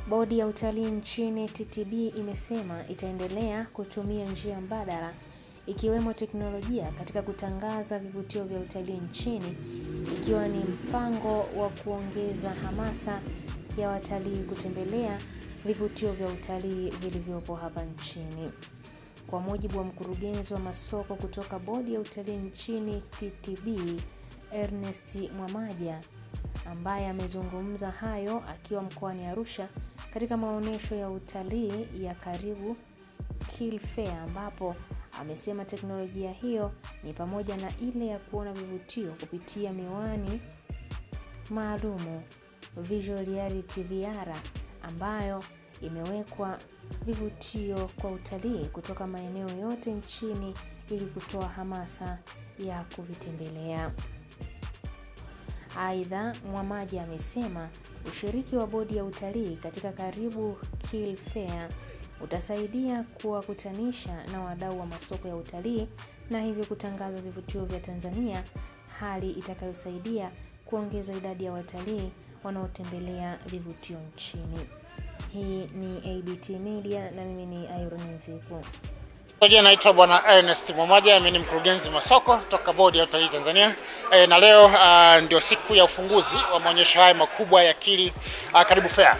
Bodi ya utalii nchini TTB imesema itaendelea kutumia njia mbadala ikiwemo teknolojia katika kutangaza vivutio vya utalii nchini, ikiwa ni mpango wa kuongeza hamasa ya watalii kutembelea vivutio vya utalii vilivyopo hapa nchini. Kwa mujibu wa mkurugenzi wa masoko kutoka Bodi ya utalii nchini TTB, Ernest Mwamaja, ambaye amezungumza hayo akiwa mkoani Arusha katika maonesho ya utalii ya Karibu Kill Fair, ambapo amesema teknolojia hiyo ni pamoja na ile ya kuona vivutio kupitia miwani maalumu, Visual Reality VR, ambayo imewekwa vivutio kwa utalii kutoka maeneo yote nchini ili kutoa hamasa ya kuvitembelea. Aidha, Mwamaji amesema ushiriki wa Bodi ya utalii katika Karibu Kill Fair utasaidia kuwakutanisha na wadau wa masoko ya utalii na hivyo kutangaza vivutio vya Tanzania, hali itakayosaidia kuongeza idadi ya watalii wanaotembelea vivutio nchini. Hii ni ABT Media na mimi ni Irene Nziku. Jina naitwa Bwana Ernest Mwamaja, mimi ni mkurugenzi masoko kutoka Bodi ya Utalii Tanzania. Na leo ndio siku ya ufunguzi wa maonyesho haya makubwa ya Karibu Fair.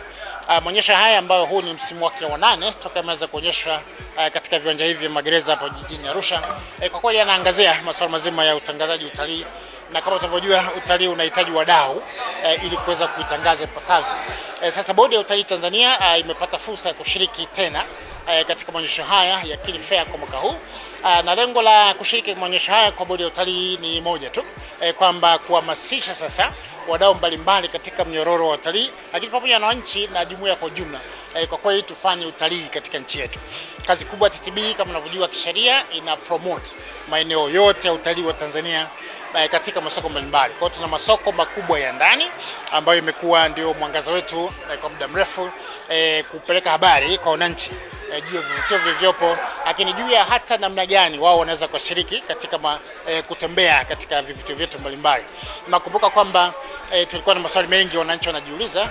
Maonyesho haya ambayo huu ni msimu wake wa 8 toka yameanza kuonyeshwa katika viwanja hivi vya magereza hapa jijini Arusha. Kwa kweli yanaangazia masuala mazima ya utangazaji utalii, na kama tunavyojua utalii unahitaji wadau ili kuweza kuitangaza ipasavyo. Sasa Bodi ya Utalii Tanzania imepata fursa ya kushiriki tena katika maonyesho haya ya Kili Fair kwa mwaka huu, na lengo la kushiriki maonyesho haya kwa Bodi ya Utalii ni moja tu, kwamba kuhamasisha sasa wadau mbalimbali katika mnyororo wa utalii, lakini pamoja na wananchi na jumuiya kwa ujumla, kwa kweli tufanye utalii katika nchi yetu. Kazi kubwa TTB kama mnavyojua kisheria ina promote maeneo yote ya utalii wa Tanzania katika masoko mbalimbali. Kwa hiyo tuna masoko makubwa ya ndani ambayo imekuwa ndio mwangaza wetu kwa muda mrefu, kupeleka habari kwa wananchi juu ya vivutio vilivyopo, lakini juu ya hata namna gani wao wanaweza kushiriki katika kutembea katika vivutio vyetu mbalimbali. Nakumbuka kwamba tulikuwa na maswali mengi wananchi wanajiuliza,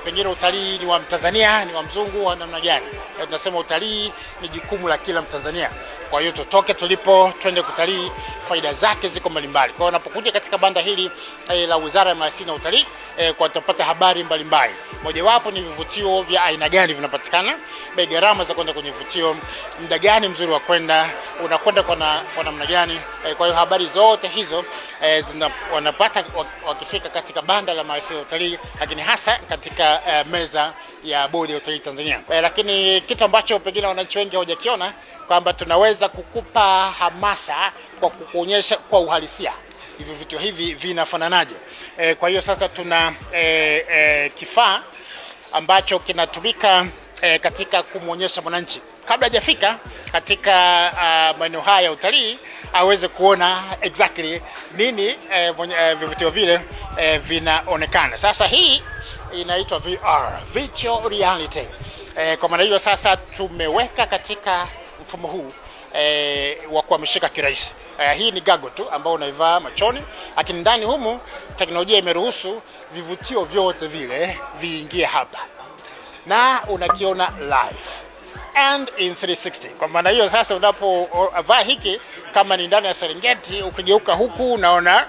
pengine utalii ni wa Mtanzania, ni wa mzungu, wa namna gani? Tunasema utalii ni jukumu la kila Mtanzania. Kwa hiyo tutoke tulipo twende kutalii, faida zake ziko mbalimbali. Kwa hiyo unapokuja katika banda hili la Wizara ya Maliasili na Utalii, kwa tutapata habari mbalimbali. Mojawapo ni vivutio vya aina gani vinapatikana, bei, gharama za kwenda kwenye vivutio, muda gani mzuri wa kwenda, unakwenda kwa namna gani. Kwa hiyo habari zote hizo wanapata wakifika katika banda la Maliasili na Utalii, lakini hasa katika meza ya Bodi ya Utalii Tanzania. Lakini kitu ambacho pengine wananchi wengi hawajakiona, kwamba tunaweza kukupa hamasa kwa kukuonyesha kwa uhalisia vivutio hivi vinafananaje. Kwa hiyo sasa tuna kifaa ambacho kinatumika katika kumuonyesha mwananchi kabla hajafika katika maeneo haya ya utalii aweze kuona exactly nini vivutio vile vinaonekana. Sasa hii inaitwa VR, Virtual Reality. Kwa maana hiyo sasa tumeweka katika mfumo huu wa kuhamishika kirahisi. Hii ni gago tu ambao unaivaa machoni, lakini ndani humu teknolojia imeruhusu vivutio vyote vile viingie hapa na unakiona live and in 360. Kwa maana hiyo sasa unapovaa hiki, kama ni ndani ya Serengeti, ukigeuka huku unaona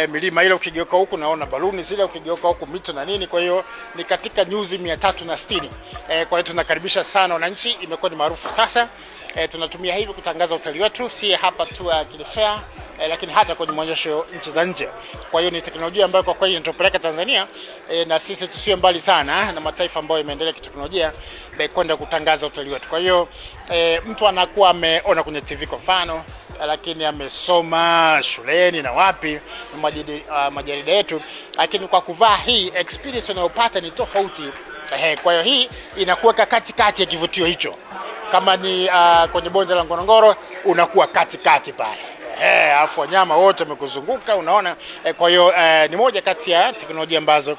milima ile, ukigeuka huku unaona baluni zile, ukigeuka huku mito na nini. Kwa hiyo ni katika nyuzi 360. Kwa hiyo tunakaribisha sana wananchi, imekuwa ni maarufu sasa. Tunatumia hivi kutangaza utalii wetu, si hapa tu Kili Fair, lakini hata kwenye maonyesho nchi za nje. Kwa hiyo ni teknolojia ambayo kwa kweli inatupeleka Tanzania, na sisi tusiwe mbali sana na mataifa ambayo imeendelea kiteknolojia kwenda kutangaza utalii wetu. Kwa hiyo mtu anakuwa ameona kwenye TV kwa mfano, lakini amesoma shuleni na wapi majarida yetu, lakini kwa kuvaa hii experience unayopata ni tofauti. Kwa hiyo hii inakuwa katikati ya kivutio hicho. Kama ni kwenye bonde la Ngorongoro, unakuwa katikati pale. Alafu wanyama wote wamekuzunguka, unaona. Kwa hiyo ni moja kati ya teknolojia ambazo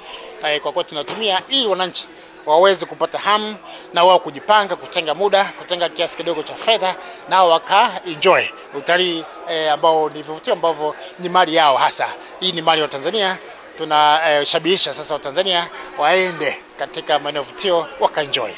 kwa kweli tunatumia ili wananchi waweze kupata hamu na wao kujipanga, kutenga muda, kutenga kiasi kidogo cha fedha, nao waka enjoy utalii ambao ni vivutio ambavyo ni mali yao hasa. Hii ni mali ya Tanzania, tunashabihisha sasa Watanzania waende katika maeneo vutio wakaenjoy.